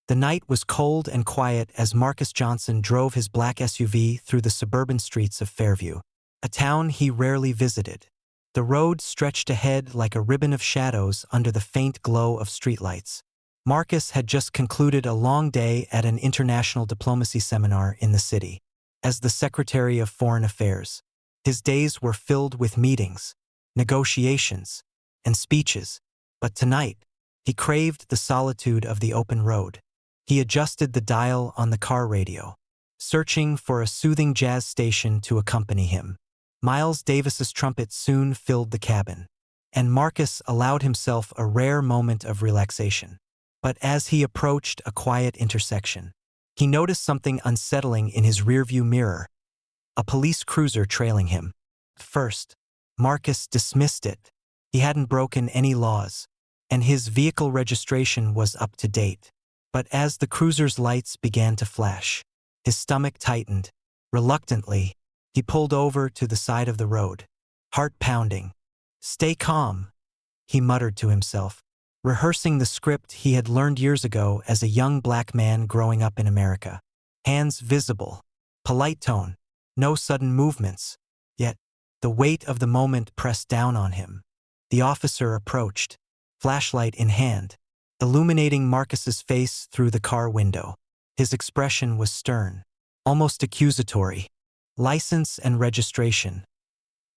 The night was cold and quiet as Marcus Johnson drove his black SUV through the suburban streets of Fairview, a town he rarely visited. The road stretched ahead like a ribbon of shadows under the faint glow of streetlights. Marcus had just concluded a long day at an international diplomacy seminar in the city. As the Secretary of Foreign Affairs, his days were filled with meetings, negotiations, and speeches, but tonight, he craved the solitude of the open road. He adjusted the dial on the car radio, searching for a soothing jazz station to accompany him. Miles Davis's trumpet soon filled the cabin, and Marcus allowed himself a rare moment of relaxation. But as he approached a quiet intersection, he noticed something unsettling in his rearview mirror, a police cruiser trailing him. At first, Marcus dismissed it. He hadn't broken any laws, and his vehicle registration was up to date. But as the cruiser's lights began to flash, his stomach tightened. Reluctantly, he pulled over to the side of the road, heart pounding. "Stay calm," he muttered to himself, rehearsing the script he had learned years ago as a young black man growing up in America. Hands visible, polite tone, no sudden movements. Yet, the weight of the moment pressed down on him. The officer approached, flashlight in hand, illuminating Marcus's face through the car window. His expression was stern, almost accusatory. "License and registration."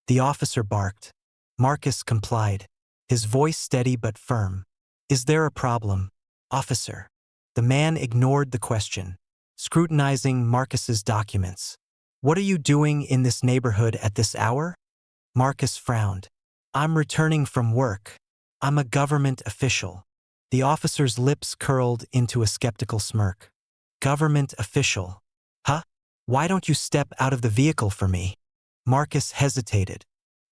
The officer barked. Marcus complied, his voice steady but firm. "Is there a problem, officer?" The man ignored the question, scrutinizing Marcus's documents. "What are you doing in this neighborhood at this hour?" Marcus frowned. "I'm returning from work. I'm a government official." The officer's lips curled into a skeptical smirk. "Government official? Huh? Why don't you step out of the vehicle for me?" Marcus hesitated.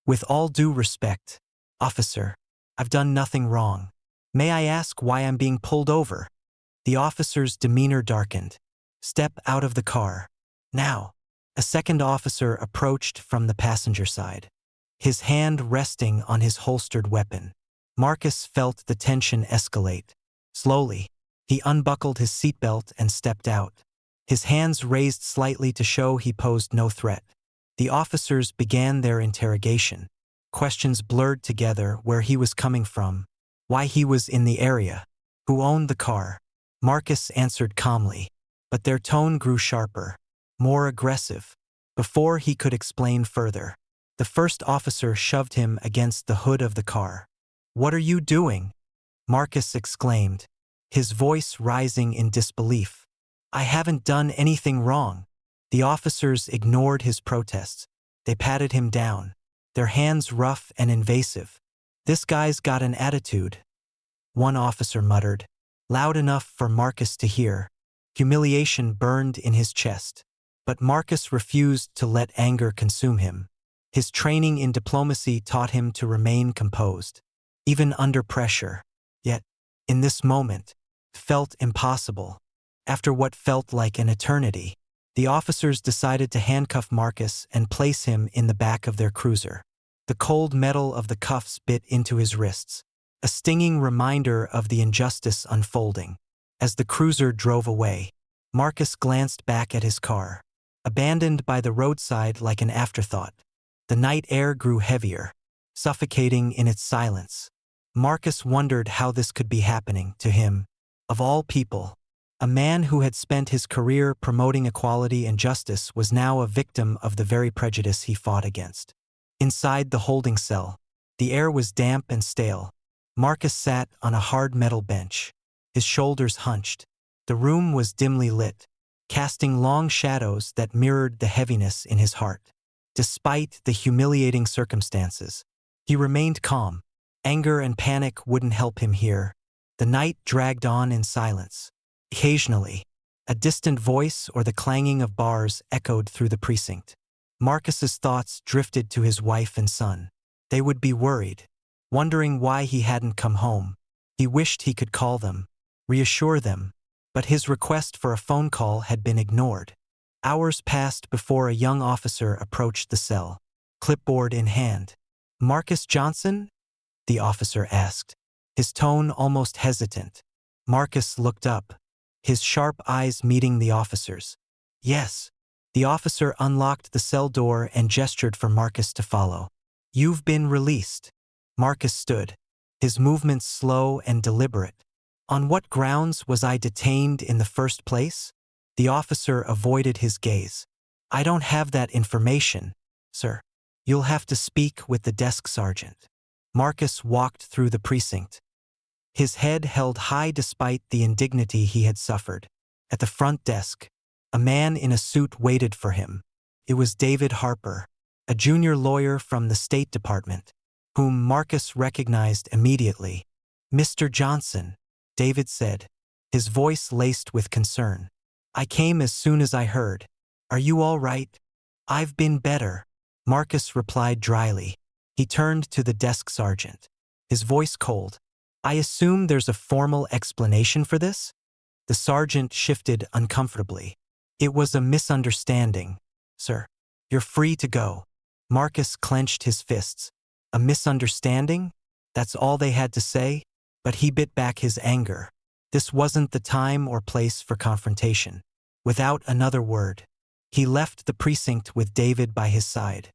"With all due respect, officer, I've done nothing wrong. May I ask why I'm being pulled over?" The officer's demeanor darkened. "Step out of the car. Now." A second officer approached from the passenger side, his hand resting on his holstered weapon. Marcus felt the tension escalate. Slowly, he unbuckled his seatbelt and stepped out, his hands raised slightly to show he posed no threat. The officers began their interrogation. Questions blurred together: where he was coming from, why he was in the area, who owned the car. Marcus answered calmly, but their tone grew sharper, more aggressive. Before he could explain further, the first officer shoved him against the hood of the car. "What are you doing?" Marcus exclaimed, his voice rising in disbelief. "I haven't done anything wrong." The officers ignored his protests. They patted him down, their hands rough and invasive. "This guy's got an attitude," one officer muttered, loud enough for Marcus to hear. Humiliation burned in his chest, but Marcus refused to let anger consume him. His training in diplomacy taught him to remain composed, even under pressure. Yet, in this moment, it felt impossible. After what felt like an eternity, the officers decided to handcuff Marcus and place him in the back of their cruiser. The cold metal of the cuffs bit into his wrists, a stinging reminder of the injustice unfolding. As the cruiser drove away, Marcus glanced back at his car, abandoned by the roadside like an afterthought. The night air grew heavier, suffocating in its silence. Marcus wondered how this could be happening to him, of all people. A man who had spent his career promoting equality and justice was now a victim of the very prejudice he fought against. Inside the holding cell, the air was damp and stale. Marcus sat on a hard metal bench, his shoulders hunched. The room was dimly lit, casting long shadows that mirrored the heaviness in his heart. Despite the humiliating circumstances, he remained calm. Anger and panic wouldn't help him here. The night dragged on in silence. Occasionally, a distant voice or the clanging of bars echoed through the precinct. Marcus's thoughts drifted to his wife and son. They would be worried, wondering why he hadn't come home. He wished he could call them, reassure them, but his request for a phone call had been ignored. Hours passed before a young officer approached the cell, clipboard in hand. "Marcus Johnson?" the officer asked, his tone almost hesitant. Marcus looked up. his sharp eyes meeting the officer's. Yes. The officer unlocked the cell door and gestured for Marcus to follow. You've been released. Marcus stood, his movements slow and deliberate. On what grounds was I detained in the first place? The officer avoided his gaze. I don't have that information, sir. You'll have to speak with the desk sergeant. Marcus walked through the precinct, his head held high despite the indignity he had suffered. At the front desk, a man in a suit waited for him. It was David Harper, a junior lawyer from the State Department, whom Marcus recognized immediately. Mr. Johnson, David said, his voice laced with concern. I came as soon as I heard. Are you all right? I've been better, Marcus replied dryly. He turned to the desk sergeant, his voice cold. I assume there's a formal explanation for this? The sergeant shifted uncomfortably. It was a misunderstanding, sir. You're free to go. Marcus clenched his fists. A misunderstanding? That's all they had to say? But he bit back his anger. This wasn't the time or place for confrontation. Without another word, he left the precinct with David by his side.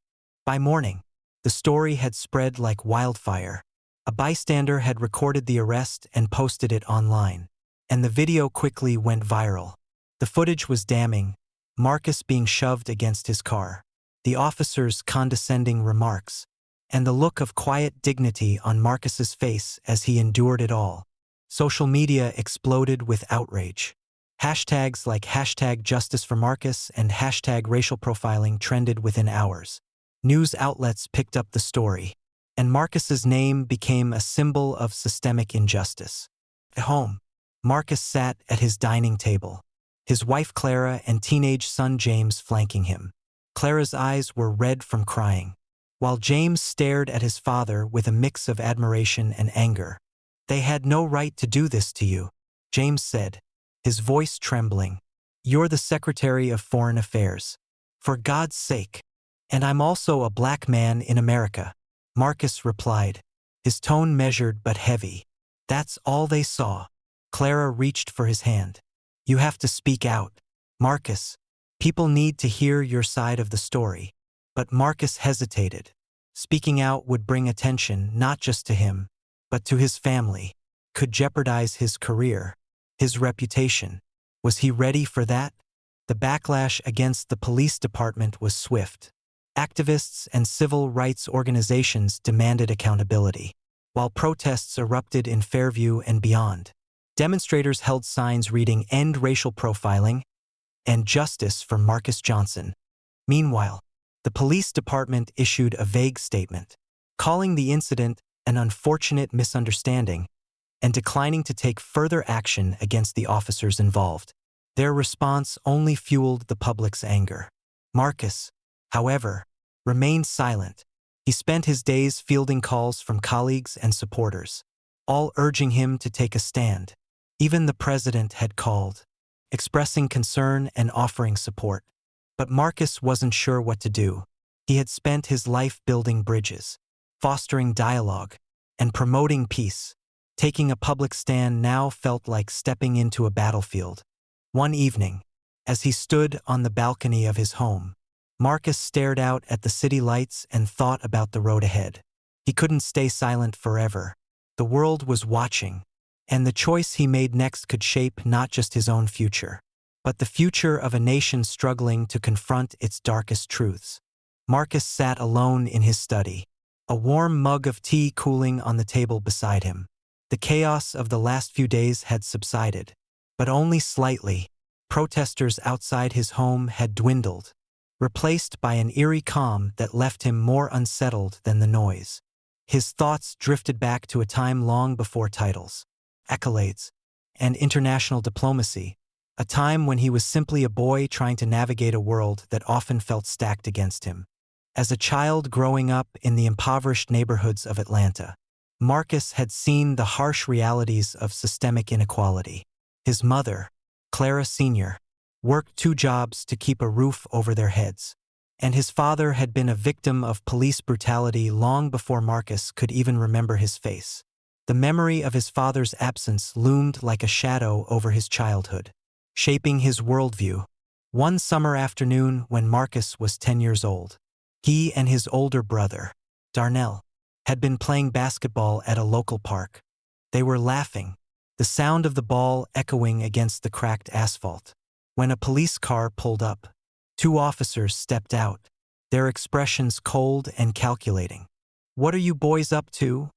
By morning, the story had spread like wildfire. A bystander had recorded the arrest and posted it online, and the video quickly went viral. The footage was damning, Marcus being shoved against his car, the officer's condescending remarks, and the look of quiet dignity on Marcus's face as he endured it all. Social media exploded with outrage. Hashtags like #JusticeForMarcus and #racial profiling trended within hours. News outlets picked up the story, and Marcus's name became a symbol of systemic injustice. At home, Marcus sat at his dining table, his wife Clara and teenage son James flanking him. Clara's eyes were red from crying, while James stared at his father with a mix of admiration and anger. They had no right to do this to you, James said, his voice trembling. You're the Secretary of Foreign Affairs. For God's sake. And I'm also a black man in America, Marcus replied, his tone measured but heavy. That's all they saw. Clara reached for his hand. You have to speak out, Marcus. People need to hear your side of the story. But Marcus hesitated. Speaking out would bring attention not just to him, but to his family, could jeopardize his career, his reputation. Was he ready for that? The backlash against the police department was swift. Activists and civil rights organizations demanded accountability, while protests erupted in Fairview and beyond. Demonstrators held signs reading "End Racial Profiling" and "Justice for Marcus Johnson." Meanwhile, the police department issued a vague statement, calling the incident an unfortunate misunderstanding and declining to take further action against the officers involved. Their response only fueled the public's anger. Marcus, however, remained silent. He spent his days fielding calls from colleagues and supporters, all urging him to take a stand. Even the president had called, expressing concern and offering support. But Marcus wasn't sure what to do. He had spent his life building bridges, fostering dialogue, and promoting peace. Taking a public stand now felt like stepping into a battlefield. One evening, as he stood on the balcony of his home, Marcus stared out at the city lights and thought about the road ahead. He couldn't stay silent forever. The world was watching, and the choice he made next could shape not just his own future, but the future of a nation struggling to confront its darkest truths. Marcus sat alone in his study, a warm mug of tea cooling on the table beside him. The chaos of the last few days had subsided, but only slightly. Protesters outside his home had dwindled, replaced by an eerie calm that left him more unsettled than the noise. His thoughts drifted back to a time long before titles, accolades, and international diplomacy, a time when he was simply a boy trying to navigate a world that often felt stacked against him. As a child growing up in the impoverished neighborhoods of Atlanta, Marcus had seen the harsh realities of systemic inequality. His mother, Clara Sr., worked 2 jobs to keep a roof over their heads, and his father had been a victim of police brutality long before Marcus could even remember his face. The memory of his father's absence loomed like a shadow over his childhood. shaping his worldview. One summer afternoon when Marcus was 10 years old, he and his older brother, Darnell, had been playing basketball at a local park. They were laughing, the sound of the ball echoing against the cracked asphalt. When a police car pulled up, two officers stepped out, their expressions cold and calculating. "What are you boys up to?"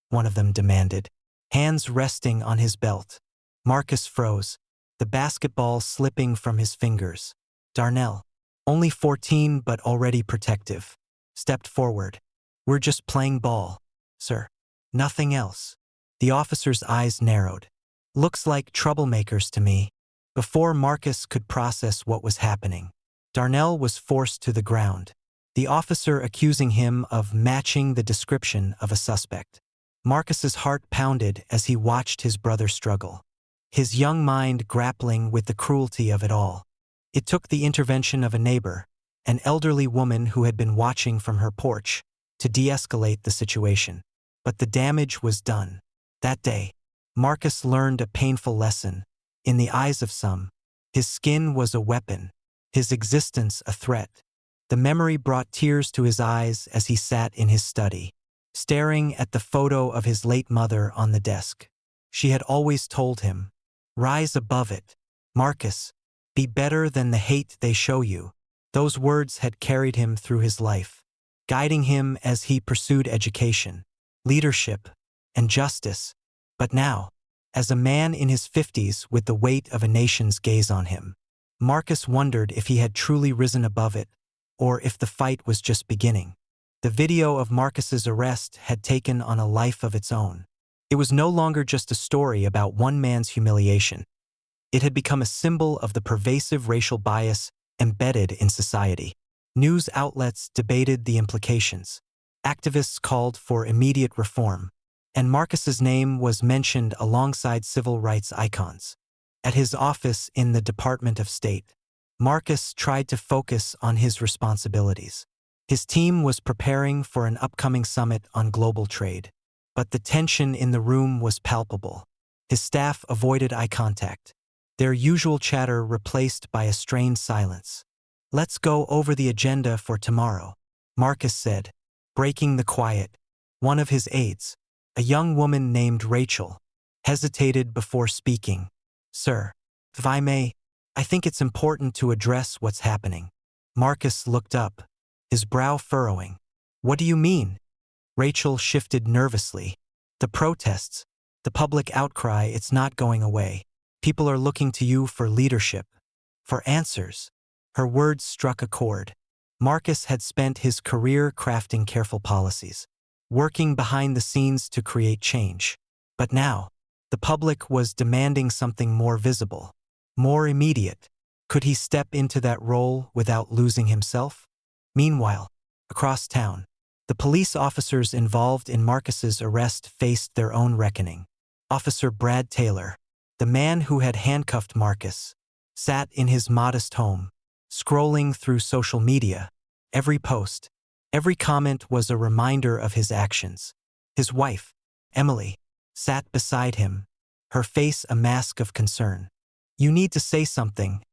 one of them demanded, hands resting on his belt. Marcus froze, the basketball slipping from his fingers. Darnell, only 14 but already protective, stepped forward. "We're just playing ball, sir. Nothing else." The officer's eyes narrowed. "Looks like troublemakers to me." Before Marcus could process what was happening, Darnell was forced to the ground, the officer accusing him of matching the description of a suspect. Marcus's heart pounded as he watched his brother struggle, his young mind grappling with the cruelty of it all. It took the intervention of a neighbor, an elderly woman who had been watching from her porch, to de-escalate the situation. But the damage was done. That day, Marcus learned a painful lesson. In the eyes of some, his skin was a weapon, his existence a threat. The memory brought tears to his eyes as he sat in his study, staring at the photo of his late mother on the desk. She had always told him, "Rise above it, Marcus. Be better than the hate they show you." Those words had carried him through his life, guiding him as he pursued education, leadership, and justice. But now, as a man in his 50s with the weight of a nation's gaze on him, Marcus wondered if he had truly risen above it, or if the fight was just beginning. The video of Marcus's arrest had taken on a life of its own. It was no longer just a story about one man's humiliation. It had become a symbol of the pervasive racial bias embedded in society. News outlets debated the implications. Activists called for immediate reform, and Marcus's name was mentioned alongside civil rights icons. At his office in the Department of State, Marcus tried to focus on his responsibilities. His team was preparing for an upcoming summit on global trade, but the tension in the room was palpable. His staff avoided eye contact, their usual chatter replaced by a strained silence. "Let's go over the agenda for tomorrow," Marcus said, breaking the quiet. One of his aides, a young woman named Rachel, hesitated before speaking. "Sir, if I may, I think it's important to address what's happening." Marcus looked up, his brow furrowing. "What do you mean?" Rachel shifted nervously. "The protests, the public outcry, it's not going away. People are looking to you for leadership, for answers." Her words struck a chord. Marcus had spent his career crafting careful policies, working behind the scenes to create change. But now, the public was demanding something more visible, more immediate. Could he step into that role without losing himself? Meanwhile, across town, the police officers involved in Marcus's arrest faced their own reckoning. Officer Brad Taylor, the man who had handcuffed Marcus, sat in his modest home, scrolling through social media. Every post, every comment was a reminder of his actions. His wife, Emily, sat beside him, her face a mask of concern. "You need to say something,"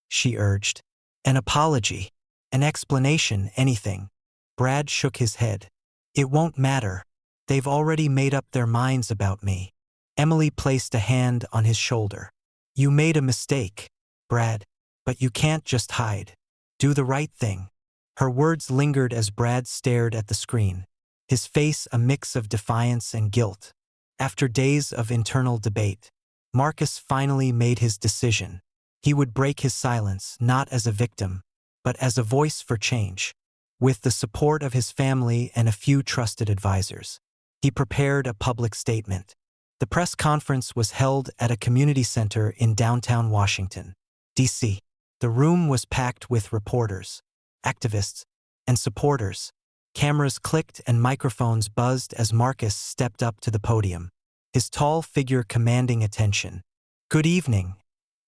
she urged. "An apology, an explanation, anything." Brad shook his head. "It won't matter. They've already made up their minds about me." Emily placed a hand on his shoulder. "You made a mistake, Brad, but you can't just hide. Do the right thing." Her words lingered as Brad stared at the screen, his face a mix of defiance and guilt. After days of internal debate, Marcus finally made his decision. He would break his silence not as a victim, but as a voice for change. With the support of his family and a few trusted advisors, he prepared a public statement. The press conference was held at a community center in downtown Washington, D.C. The room was packed with reporters, activists, and supporters. Cameras clicked and microphones buzzed as Marcus stepped up to the podium, his tall figure commanding attention. "Good evening,"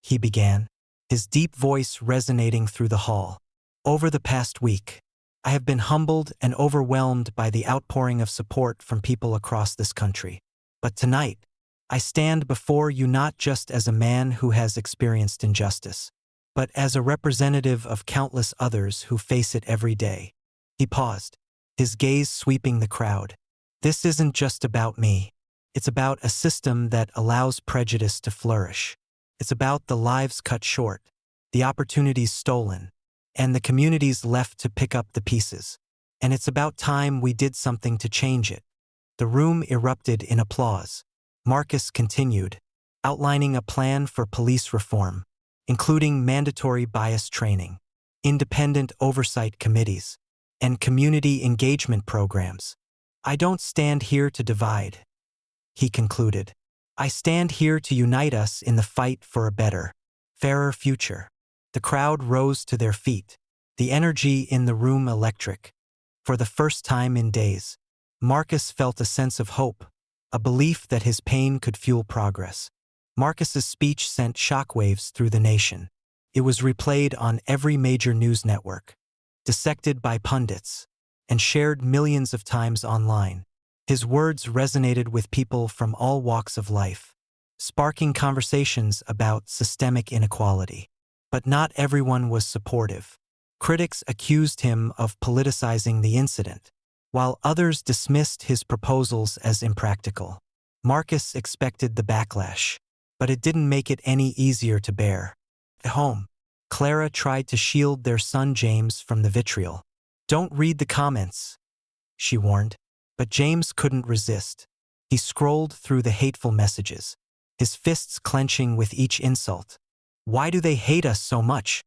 he began, his deep voice resonating through the hall. "Over the past week, I have been humbled and overwhelmed by the outpouring of support from people across this country. But tonight, I stand before you not just as a man who has experienced injustice, but as a representative of countless others who face it every day." He paused, his gaze sweeping the crowd. "This isn't just about me. It's about a system that allows prejudice to flourish. It's about the lives cut short, the opportunities stolen, and the communities left to pick up the pieces. And it's about time we did something to change it." The room erupted in applause. Marcus continued, outlining a plan for police reform, including mandatory bias training, independent oversight committees, and community engagement programs. "I don't stand here to divide," he concluded. "I stand here to unite us in the fight for a better, fairer future." The crowd rose to their feet, the energy in the room electric. For the first time in days, Marcus felt a sense of hope, a belief that his pain could fuel progress. Marcus's speech sent shockwaves through the nation. It was replayed on every major news network, dissected by pundits, and shared millions of times online. His words resonated with people from all walks of life, sparking conversations about systemic inequality. But not everyone was supportive. Critics accused him of politicizing the incident, while others dismissed his proposals as impractical. Marcus expected the backlash, but it didn't make it any easier to bear. At home, Clara tried to shield their son James from the vitriol. "Don't read the comments," she warned, but James couldn't resist. He scrolled through the hateful messages, his fists clenching with each insult. "Why do they hate us so much?"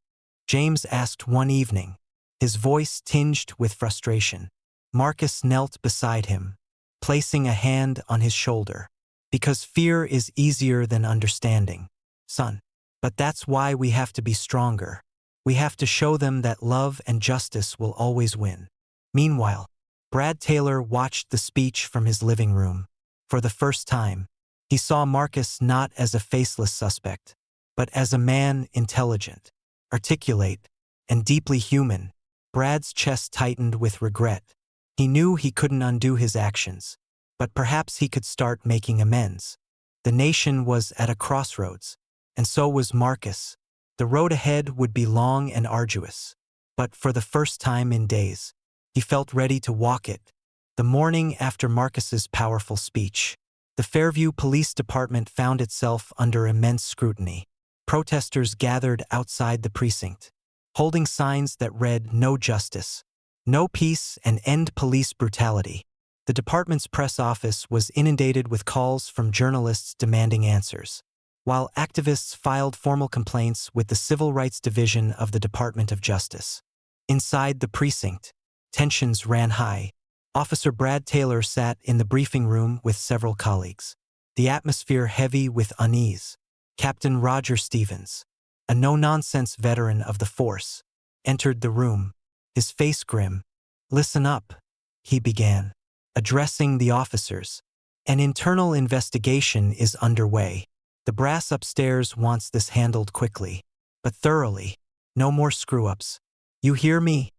James asked one evening, his voice tinged with frustration. Marcus knelt beside him, placing a hand on his shoulder. "Because fear is easier than understanding, son. But that's why we have to be stronger. We have to show them that love and justice will always win." Meanwhile, Brad Taylor watched the speech from his living room. For the first time, he saw Marcus not as a faceless suspect, but as a man intelligent, articulate, and deeply human. Brad's chest tightened with regret. He knew he couldn't undo his actions, but perhaps he could start making amends. The nation was at a crossroads, and so was Marcus. The road ahead would be long and arduous, but for the first time in days, he felt ready to walk it. The morning after Marcus's powerful speech, the Fairview Police Department found itself under immense scrutiny. Protesters gathered outside the precinct, holding signs that read "No Justice, No Peace, and End Police Brutality." The department's press office was inundated with calls from journalists demanding answers, while activists filed formal complaints with the Civil Rights Division of the Department of Justice. Inside the precinct, tensions ran high. Officer Brad Taylor sat in the briefing room with several colleagues, the atmosphere heavy with unease. Captain Roger Stevens, a no-nonsense veteran of the force, entered the room, his face grim. "Listen up," he began, addressing the officers. "An internal investigation is underway. The brass upstairs wants this handled quickly, but thoroughly. No more screw-ups. You hear me?"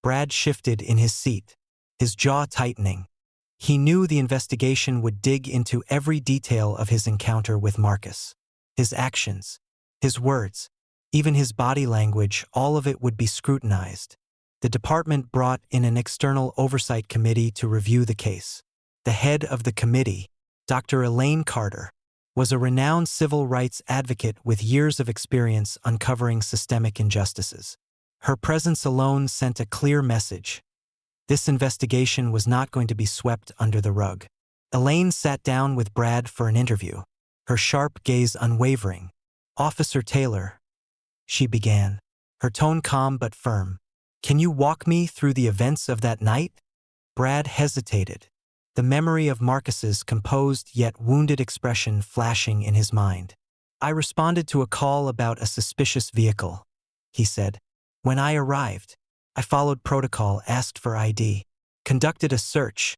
Brad shifted in his seat, his jaw tightening. He knew the investigation would dig into every detail of his encounter with Marcus. His actions, his words, even his body language, all of it would be scrutinized. The department brought in an external oversight committee to review the case. The head of the committee, Dr. Elaine Carter, was a renowned civil rights advocate with years of experience uncovering systemic injustices. Her presence alone sent a clear message. This investigation was not going to be swept under the rug. Elaine sat down with Brad for an interview, her sharp gaze unwavering. "Officer Taylor," she began, her tone calm but firm, "can you walk me through the events of that night?" Brad hesitated, the memory of Marcus's composed yet wounded expression flashing in his mind. "I responded to a call about a suspicious vehicle," he said. "When I arrived, I followed protocol, asked for ID, conducted a search,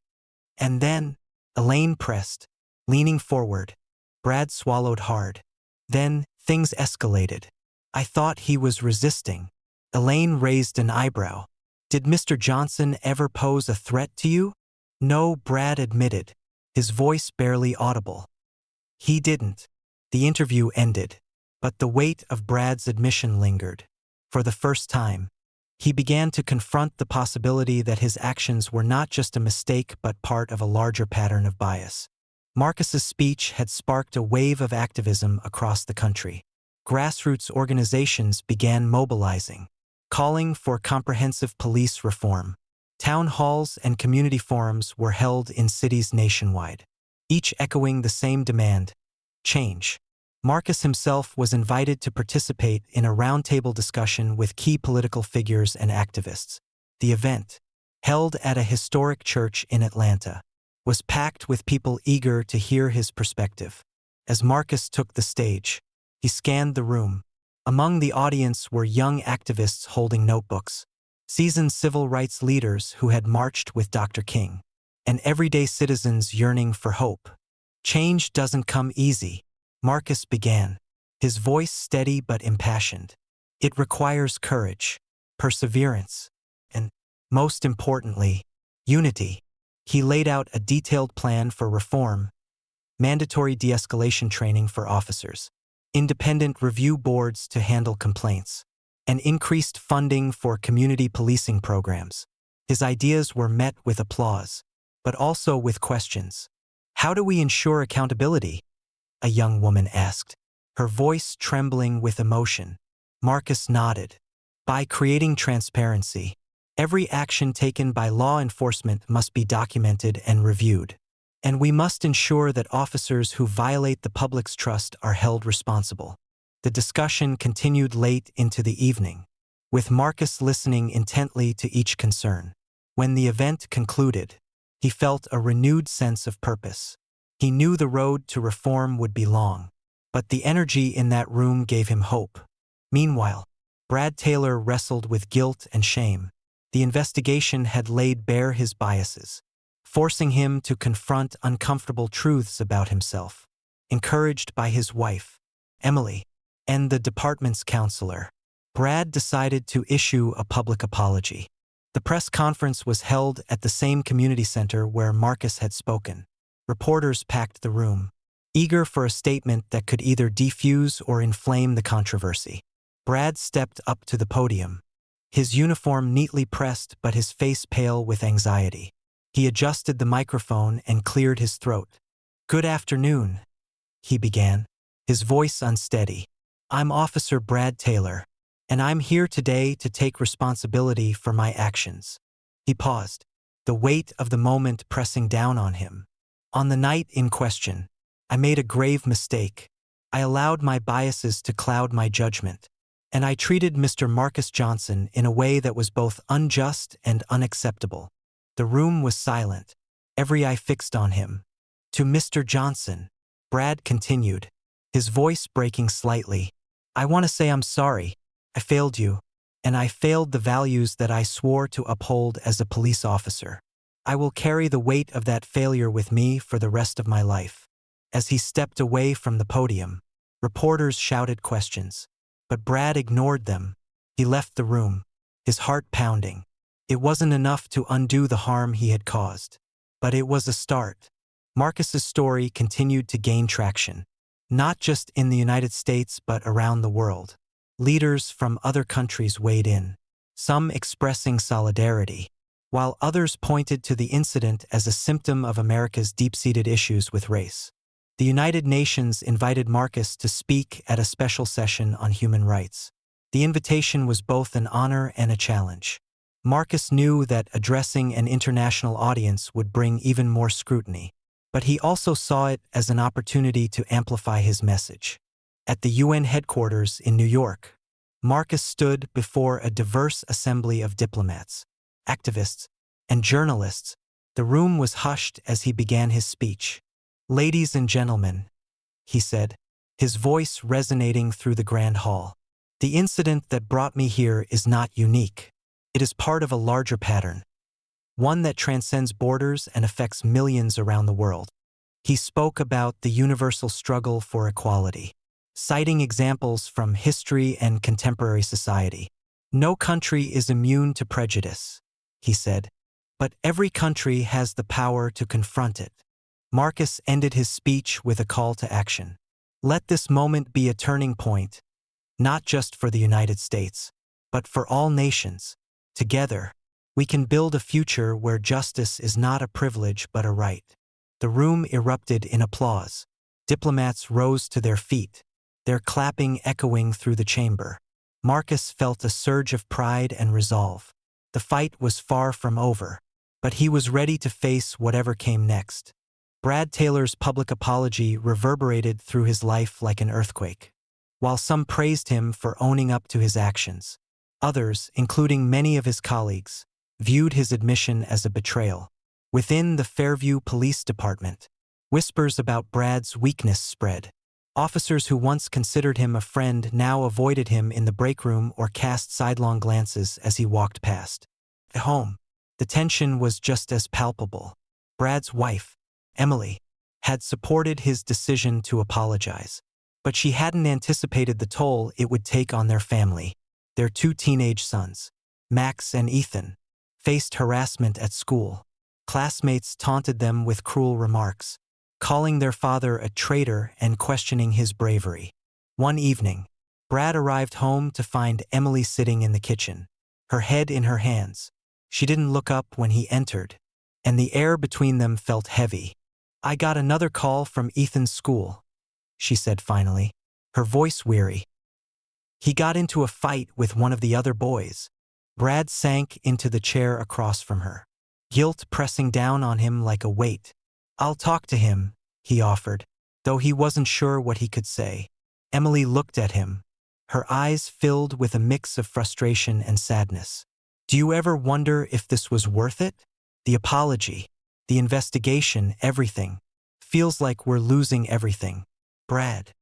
and then," Elaine pressed, leaning forward. Brad swallowed hard. "Then, things escalated. I thought he was resisting." Elaine raised an eyebrow. "Did Mr. Johnson ever pose a threat to you?" "No," Brad admitted, his voice barely audible. He didn't. The interview ended, but the weight of Brad's admission lingered. For the first time, he began to confront the possibility that his actions were not just a mistake but part of a larger pattern of bias. Marcus's speech had sparked a wave of activism across the country. Grassroots organizations began mobilizing, calling for comprehensive police reform. Town halls and community forums were held in cities nationwide, each echoing the same demand: change. Marcus himself was invited to participate in a roundtable discussion with key political figures and activists. The event, held at a historic church in Atlanta, was packed with people eager to hear his perspective. As Marcus took the stage, he scanned the room. Among the audience were young activists holding notebooks, seasoned civil rights leaders who had marched with Dr. King, and everyday citizens yearning for hope. Change doesn't come easy, Marcus began, his voice steady but impassioned. It requires courage, perseverance, and, most importantly, unity. He laid out a detailed plan for reform: mandatory de-escalation training for officers, independent review boards to handle complaints, and increased funding for community policing programs. His ideas were met with applause, but also with questions. How do we ensure accountability? A young woman asked, her voice trembling with emotion. Marcus nodded. By creating transparency. Every action taken by law enforcement must be documented and reviewed. And we must ensure that officers who violate the public's trust are held responsible. The discussion continued late into the evening, with Marcus listening intently to each concern. When the event concluded, he felt a renewed sense of purpose. He knew the road to reform would be long, but the energy in that room gave him hope. Meanwhile, Brad Taylor wrestled with guilt and shame. The investigation had laid bare his biases, forcing him to confront uncomfortable truths about himself. Encouraged by his wife, Emily, and the department's counselor, Brad decided to issue a public apology. The press conference was held at the same community center where Marcus had spoken. Reporters packed the room, eager for a statement that could either defuse or inflame the controversy. Brad stepped up to the podium, his uniform neatly pressed but his face pale with anxiety. He adjusted the microphone and cleared his throat. "Good afternoon," he began, his voice unsteady. "I'm Officer Brad Taylor, and I'm here today to take responsibility for my actions." He paused, the weight of the moment pressing down on him. "On the night in question, I made a grave mistake. I allowed my biases to cloud my judgment, and I treated Mr. Marcus Johnson in a way that was both unjust and unacceptable." The room was silent, every eye fixed on him. "To Mr. Johnson," Brad continued, his voice breaking slightly, "I want to say I'm sorry. I failed you, and I failed the values that I swore to uphold as a police officer. I will carry the weight of that failure with me for the rest of my life." As he stepped away from the podium, reporters shouted questions, but Brad ignored them. He left the room, his heart pounding. It wasn't enough to undo the harm he had caused, but it was a start. Marcus's story continued to gain traction, not just in the United States but around the world. Leaders from other countries weighed in, some expressing solidarity, while others pointed to the incident as a symptom of America's deep-seated issues with race. The United Nations invited Marcus to speak at a special session on human rights. The invitation was both an honor and a challenge. Marcus knew that addressing an international audience would bring even more scrutiny, but he also saw it as an opportunity to amplify his message. At the UN headquarters in New York, Marcus stood before a diverse assembly of diplomats, activists, and journalists. The room was hushed as he began his speech. "Ladies and gentlemen," he said, his voice resonating through the grand hall, "the incident that brought me here is not unique. It is part of a larger pattern, one that transcends borders and affects millions around the world." He spoke about the universal struggle for equality, citing examples from history and contemporary society. "No country is immune to prejudice," he said, "but every country has the power to confront it." Marcus ended his speech with a call to action. Let this moment be a turning point, not just for the United States, but for all nations. Together, we can build a future where justice is not a privilege but a right. The room erupted in applause. Diplomats rose to their feet, their clapping echoing through the chamber. Marcus felt a surge of pride and resolve. The fight was far from over, but he was ready to face whatever came next. Brad Taylor's public apology reverberated through his life like an earthquake. While some praised him for owning up to his actions, others, including many of his colleagues, viewed his admission as a betrayal. Within the Fairview Police Department, whispers about Brad's weakness spread. Officers who once considered him a friend now avoided him in the break room or cast sidelong glances as he walked past. At home, the tension was just as palpable. Brad's wife, Emily, had supported his decision to apologize, but she hadn't anticipated the toll it would take on their family. Their two teenage sons, Max and Ethan, faced harassment at school. Classmates taunted them with cruel remarks, calling their father a traitor and questioning his bravery. One evening, Brad arrived home to find Emily sitting in the kitchen, her head in her hands. She didn't look up when he entered, and the air between them felt heavy. "I got another call from Ethan's school," she said finally, her voice weary. "He got into a fight with one of the other boys." Brad sank into the chair across from her, guilt pressing down on him like a weight. "I'll talk to him," he offered, though he wasn't sure what he could say. Emily looked at him, her eyes filled with a mix of frustration and sadness. "Do you ever wonder if this was worth it? The apology, the investigation, everything. Feels like we're losing everything." Brad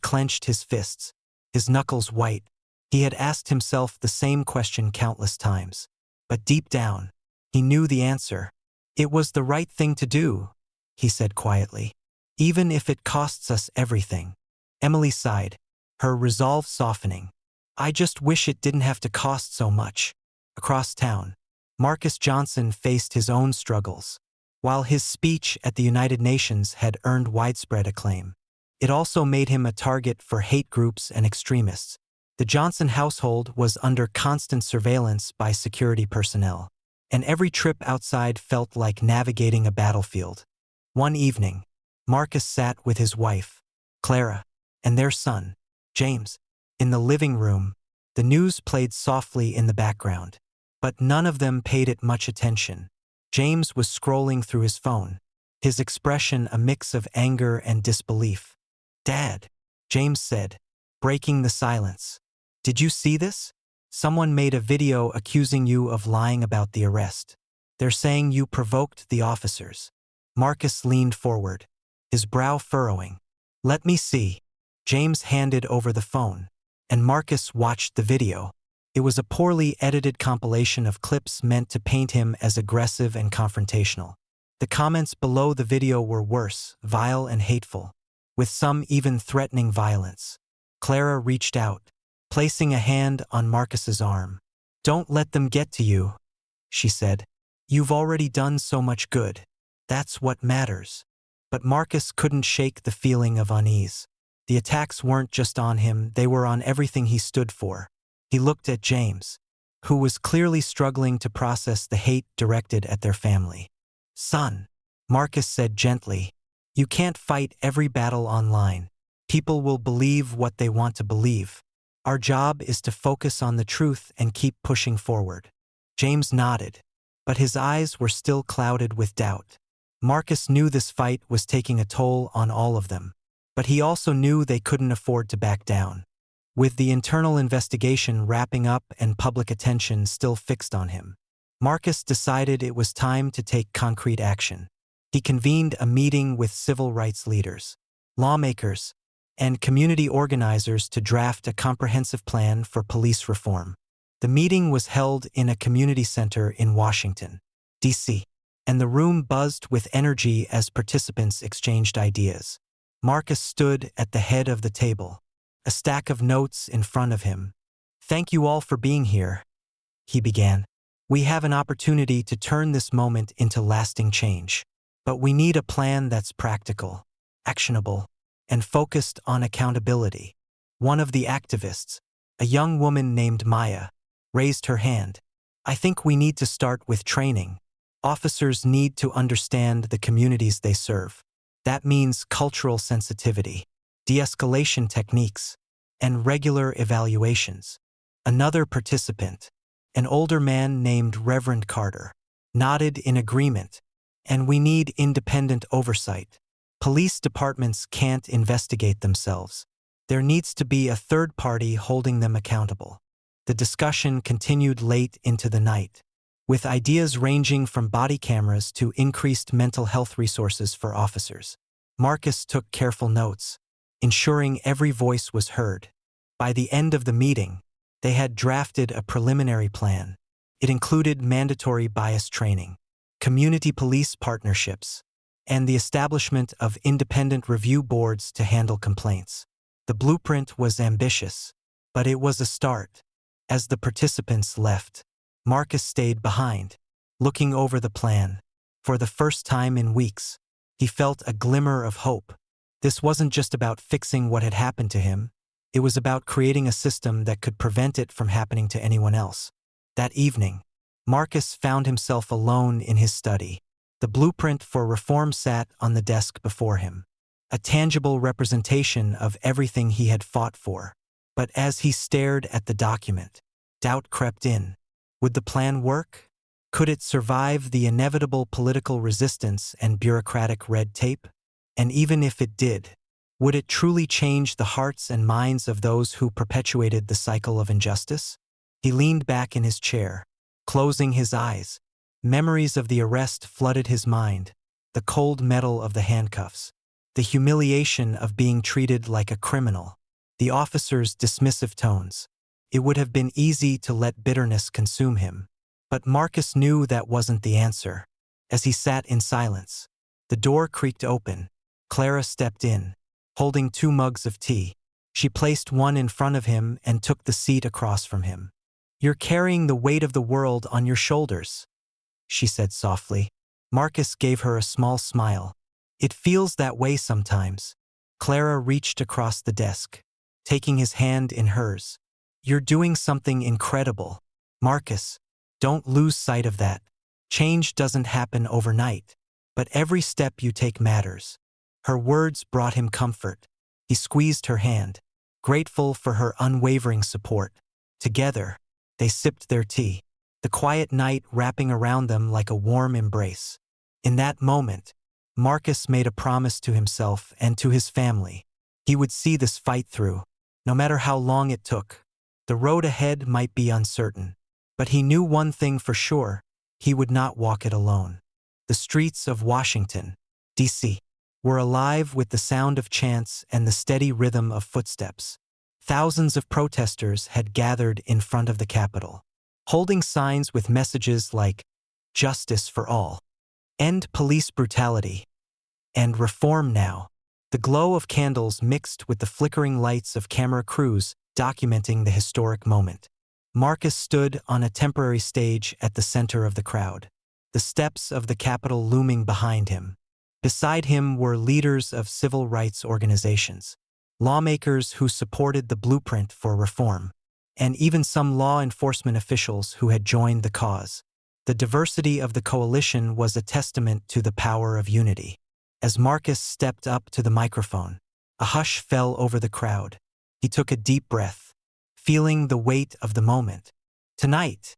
clenched his fists, his knuckles white. He had asked himself the same question countless times, but deep down, he knew the answer. "It was the right thing to do," he said quietly, "even if it costs us everything." Emily sighed, her resolve softening. "I just wish it didn't have to cost so much." Across town, Marcus Johnson faced his own struggles. While his speech at the United Nations had earned widespread acclaim, it also made him a target for hate groups and extremists. The Johnson household was under constant surveillance by security personnel, and every trip outside felt like navigating a battlefield. One evening, Marcus sat with his wife, Clara, and their son, James, in the living room. The news played softly in the background, but none of them paid it much attention. James was scrolling through his phone, his expression a mix of anger and disbelief. "Dad," James said, breaking the silence. "Did you see this? Someone made a video accusing you of lying about the arrest. They're saying you provoked the officers." Marcus leaned forward, his brow furrowing. "Let me see." James handed over the phone, and Marcus watched the video. It was a poorly edited compilation of clips meant to paint him as aggressive and confrontational. The comments below the video were worse, vile and hateful, with some even threatening violence. Clara reached out, placing a hand on Marcus's arm. "Don't let them get to you," she said. "You've already done so much good. That's what matters." But Marcus couldn't shake the feeling of unease. The attacks weren't just on him, they were on everything he stood for. He looked at James, who was clearly struggling to process the hate directed at their family. "Son," Marcus said gently, "you can't fight every battle online. People will believe what they want to believe. Our job is to focus on the truth and keep pushing forward." James nodded, but his eyes were still clouded with doubt. Marcus knew this fight was taking a toll on all of them, but he also knew they couldn't afford to back down. With the internal investigation wrapping up and public attention still fixed on him, Marcus decided it was time to take concrete action. He convened a meeting with civil rights leaders, lawmakers, and community organizers to draft a comprehensive plan for police reform. The meeting was held in a community center in Washington, D.C., and the room buzzed with energy as participants exchanged ideas. Marcus stood at the head of the table, a stack of notes in front of him. "Thank you all for being here," he began. "We have an opportunity to turn this moment into lasting change. But we need a plan that's practical, actionable, and focused on accountability. One of the activists, a young woman named Maya, raised her hand. I think we need to start with training. Officers need to understand the communities they serve. That means cultural sensitivity, de-escalation techniques, and regular evaluations. Another participant, an older man named Reverend Carter, nodded in agreement. And we need independent oversight. Police departments can't investigate themselves. There needs to be a third party holding them accountable. The discussion continued late into the night, with ideas ranging from body cameras to increased mental health resources for officers. Marcus took careful notes, ensuring every voice was heard. By the end of the meeting, they had drafted a preliminary plan. It included mandatory bias training, community police partnerships, and the establishment of independent review boards to handle complaints. The blueprint was ambitious, but it was a start. As the participants left, Marcus stayed behind, looking over the plan. For the first time in weeks, he felt a glimmer of hope. This wasn't just about fixing what had happened to him. It was about creating a system that could prevent it from happening to anyone else. That evening, Marcus found himself alone in his study. The blueprint for reform sat on the desk before him, a tangible representation of everything he had fought for. But as he stared at the document, doubt crept in. Would the plan work? Could it survive the inevitable political resistance and bureaucratic red tape? And even if it did, would it truly change the hearts and minds of those who perpetuated the cycle of injustice? He leaned back in his chair, closing his eyes. Memories of the arrest flooded his mind, the cold metal of the handcuffs, the humiliation of being treated like a criminal, the officer's dismissive tones. It would have been easy to let bitterness consume him. But Marcus knew that wasn't the answer. As he sat in silence, the door creaked open. Clara stepped in, holding 2 mugs of tea. She placed one in front of him and took the seat across from him. "You're carrying the weight of the world on your shoulders," she said softly. Marcus gave her a small smile. "It feels that way sometimes." Clara reached across the desk, taking his hand in hers. "You're doing something incredible, Marcus. Don't lose sight of that. Change doesn't happen overnight, but every step you take matters." Her words brought him comfort. He squeezed her hand, grateful for her unwavering support. Together, they sipped their tea, the quiet night wrapping around them like a warm embrace. In that moment, Marcus made a promise to himself and to his family. He would see this fight through, no matter how long it took. The road ahead might be uncertain, but he knew one thing for sure: he would not walk it alone. The streets of Washington, D.C., were alive with the sound of chants and the steady rhythm of footsteps. Thousands of protesters had gathered in front of the Capitol, holding signs with messages like "Justice for all," "End police brutality," and "Reform now." The glow of candles mixed with the flickering lights of camera crews documenting the historic moment. Marcus stood on a temporary stage at the center of the crowd, the steps of the Capitol looming behind him. Beside him were leaders of civil rights organizations, lawmakers who supported the blueprint for reform, and even some law enforcement officials who had joined the cause. The diversity of the coalition was a testament to the power of unity. As Marcus stepped up to the microphone, a hush fell over the crowd. He took a deep breath, feeling the weight of the moment. "Tonight,"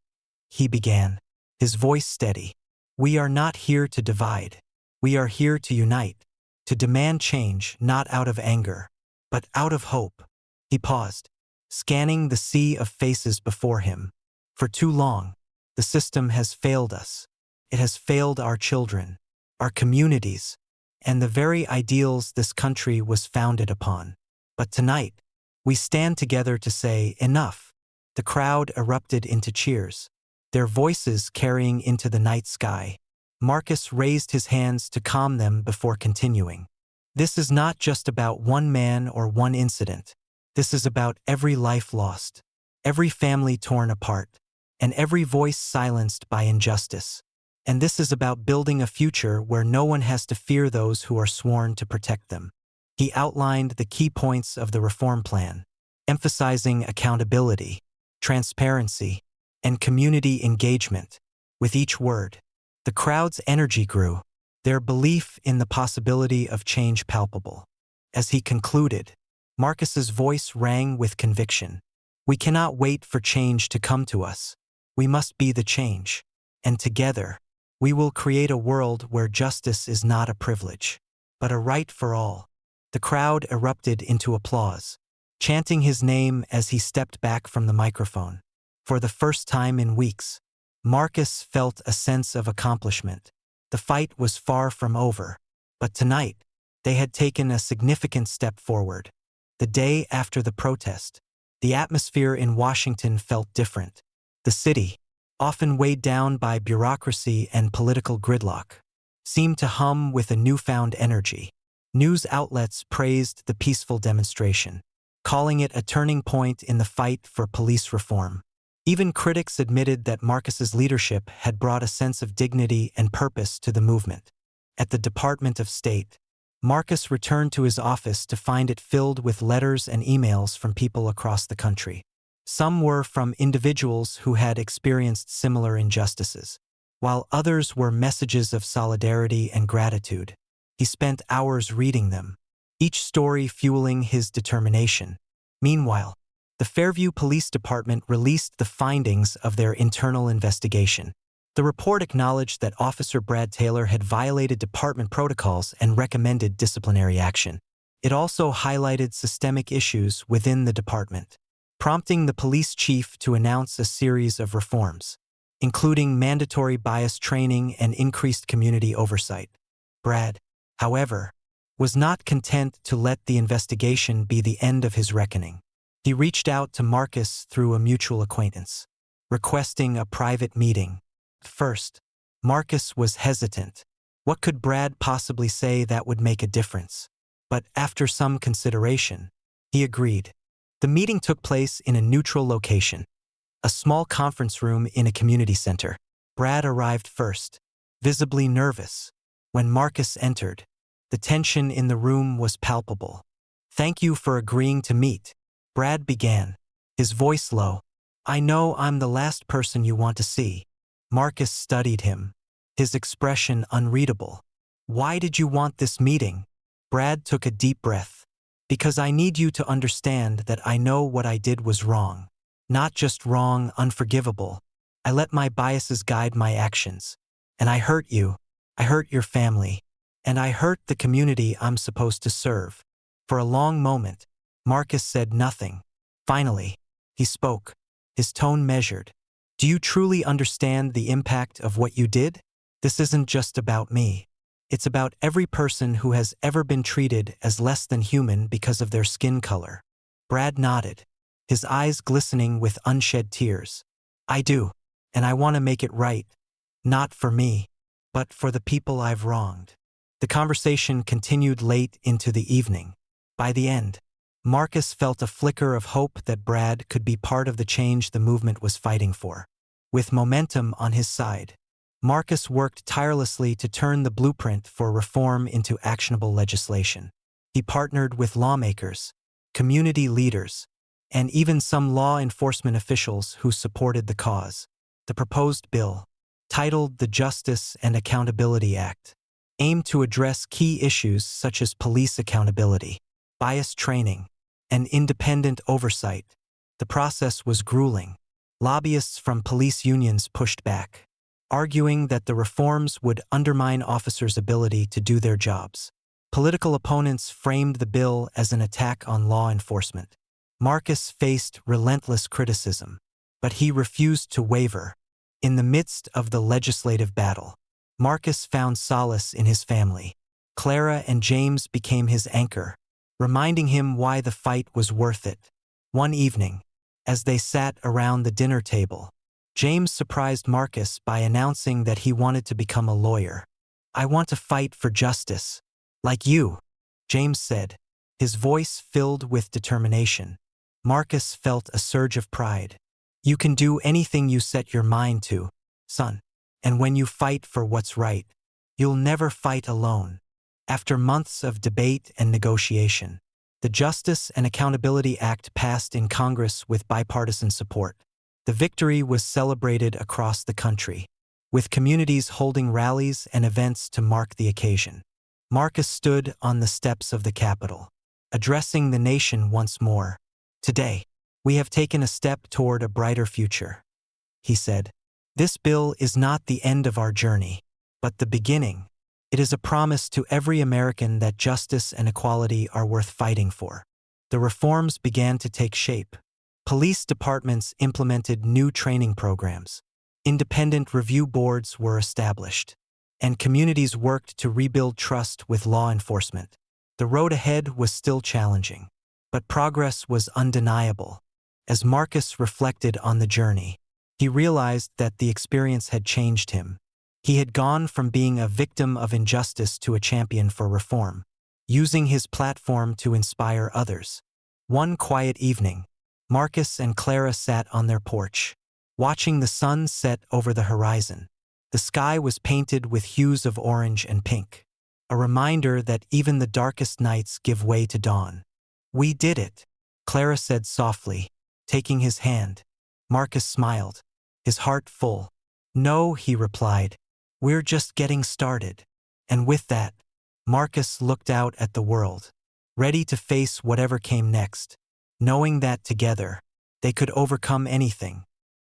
he began, his voice steady, "we are not here to divide. We are here to unite, to demand change not out of anger, but out of hope." He paused, scanning the sea of faces before him. For too long, the system has failed us. It has failed our children, our communities, and the very ideals this country was founded upon. But tonight, we stand together to say enough. The crowd erupted into cheers, their voices carrying into the night sky. Marcus raised his hands to calm them before continuing. "This is not just about one man or one incident. This is about every life lost, every family torn apart, and every voice silenced by injustice. And this is about building a future where no one has to fear those who are sworn to protect them. He outlined the key points of the reform plan, emphasizing accountability, transparency, and community engagement. With each word, the crowd's energy grew, their belief in the possibility of change palpable. As he concluded, Marcus's voice rang with conviction. We cannot wait for change to come to us. We must be the change. And together, we will create a world where justice is not a privilege, but a right for all. The crowd erupted into applause, chanting his name as he stepped back from the microphone. For the first time in weeks, Marcus felt a sense of accomplishment. The fight was far from over, but tonight, they had taken a significant step forward. The day after the protest, the atmosphere in Washington felt different. The city, often weighed down by bureaucracy and political gridlock, seemed to hum with a newfound energy. News outlets praised the peaceful demonstration, calling it a turning point in the fight for police reform. Even critics admitted that Marcus's leadership had brought a sense of dignity and purpose to the movement. At the Department of State, Marcus returned to his office to find it filled with letters and emails from people across the country. Some were from individuals who had experienced similar injustices, while others were messages of solidarity and gratitude. He spent hours reading them, each story fueling his determination. Meanwhile, the Fairview Police Department released the findings of their internal investigation. The report acknowledged that Officer Brad Taylor had violated department protocols and recommended disciplinary action. It also highlighted systemic issues within the department, prompting the police chief to announce a series of reforms, including mandatory bias training and increased community oversight. Brad, however, was not content to let the investigation be the end of his reckoning. He reached out to Marcus through a mutual acquaintance, requesting a private meeting. At first, Marcus was hesitant. What could Brad possibly say that would make a difference? But after some consideration, he agreed. The meeting took place in a neutral location, a small conference room in a community center. Brad arrived first, visibly nervous. When Marcus entered, the tension in the room was palpable. "Thank you for agreeing to meet," Brad began, his voice low. "I know I'm the last person you want to see." Marcus studied him, his expression unreadable. "Why did you want this meeting?" Brad took a deep breath. "Because I need you to understand that I know what I did was wrong. Not just wrong, unforgivable. I let my biases guide my actions. And I hurt you. I hurt your family. And I hurt the community I'm supposed to serve." For a long moment, Marcus said nothing. Finally, he spoke, his tone measured. "Do you truly understand the impact of what you did? This isn't just about me. It's about every person who has ever been treated as less than human because of their skin color." Brad nodded, his eyes glistening with unshed tears. "I do, and I want to make it right. Not for me, but for the people I've wronged." The conversation continued late into the evening. By the end, Marcus felt a flicker of hope that Brad could be part of the change the movement was fighting for. With momentum on his side, Marcus worked tirelessly to turn the blueprint for reform into actionable legislation. He partnered with lawmakers, community leaders, and even some law enforcement officials who supported the cause. The proposed bill, titled the Justice and Accountability Act, aimed to address key issues such as police accountability, bias training, and independent oversight. The process was grueling. Lobbyists from police unions pushed back, arguing that the reforms would undermine officers' ability to do their jobs. Political opponents framed the bill as an attack on law enforcement. Marcus faced relentless criticism, but he refused to waver. In the midst of the legislative battle, Marcus found solace in his family. Clara and James became his anchor, reminding him why the fight was worth it. One evening, as they sat around the dinner table, James surprised Marcus by announcing that he wanted to become a lawyer. "I want to fight for justice. Like you," James said, his voice filled with determination. Marcus felt a surge of pride. "You can do anything you set your mind to, son." And when you fight for what's right, you'll never fight alone. After months of debate and negotiation, the Justice and Accountability Act passed in Congress with bipartisan support. The victory was celebrated across the country, with communities holding rallies and events to mark the occasion. Marcus stood on the steps of the Capitol, addressing the nation once more. "Today, we have taken a step toward a brighter future," he said. "This bill is not the end of our journey, but the beginning. It is a promise to every American that justice and equality are worth fighting for." The reforms began to take shape. Police departments implemented new training programs. Independent review boards were established, and communities worked to rebuild trust with law enforcement. The road ahead was still challenging, but progress was undeniable. As Marcus reflected on the journey, he realized that the experience had changed him. He had gone from being a victim of injustice to a champion for reform, using his platform to inspire others. One quiet evening, Marcus and Clara sat on their porch, watching the sun set over the horizon. The sky was painted with hues of orange and pink, a reminder that even the darkest nights give way to dawn. "We did it," Clara said softly, taking his hand. Marcus smiled, his heart full. "No," he replied, "we're just getting started." And with that, Marcus looked out at the world, ready to face whatever came next, knowing that together, they could overcome anything.